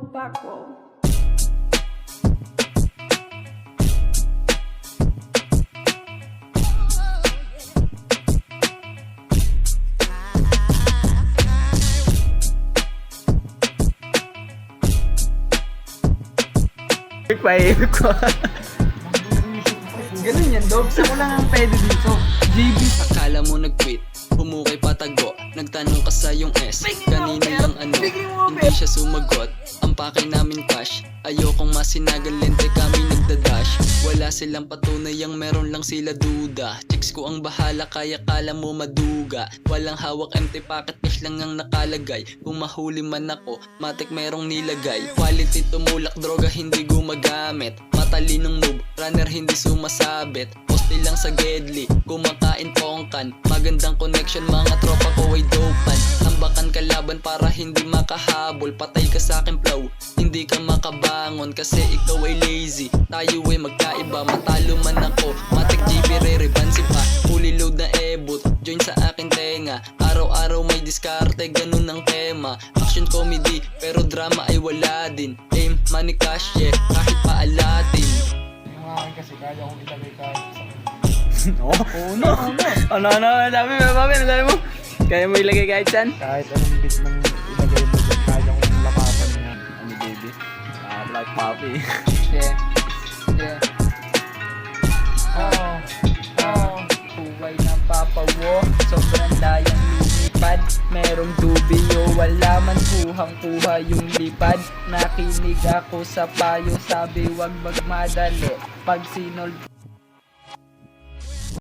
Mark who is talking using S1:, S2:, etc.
S1: Backroll.
S2: Paibig ko.
S3: Ganun yan, Dog. Sa ko lang ang pwede dito. JB.
S4: Akala mo nag-quit, bumukay patago. Nagtanong ka sa yung S, kanina lang ano. Hindi siya sumagot, ang pakay namin cash. Ayokong masinagalente kami nagdadash. Wala silang patunay, ang meron lang sila duda. Chicks ko ang bahala, kaya kala mo maduga. Walang hawak, empty pocket cash lang ang nakalagay. Kung mahuli man ako, matik merong nilagay. Quality tumulak, droga hindi gumagamit. Matalinong move, runner hindi sumasabit. Poste lang sa Gedli, kumakain pongkan. Magandang connection, mga tropa ko ay dopan. Tambakan kalaban para hindi makahabol. Patay ka sa akin flow, hindi ka makabangon. Kasi ikaw ay lazy, tayo ay magkaiba. Matalo man ako, matik GB re-rebansi pa. Fully load na ebot, join sa akin tenga. Araw-araw may diskarte, ganun ang tema. Action comedy, pero drama ay wala din. Aim, money cash, yeah, kahit paalatin.
S3: Yung akin kasi kaya kong ilagay kahit sa
S2: Ano, sabi mo. Kaya mo ilagay kahit saan?
S3: kahit anong bit ng ilagay mo dyan, kaya kong lakapan niya.
S2: Ano baby? Black Poppy.
S3: Yeah. Yeah. Buhay ng papawo, sobrang dayang lumipad. Merong dubiyo, wala man kuhang-kuha yung lipad. Nakinig ako sa payo, sabi wag magmadali. Pag sinol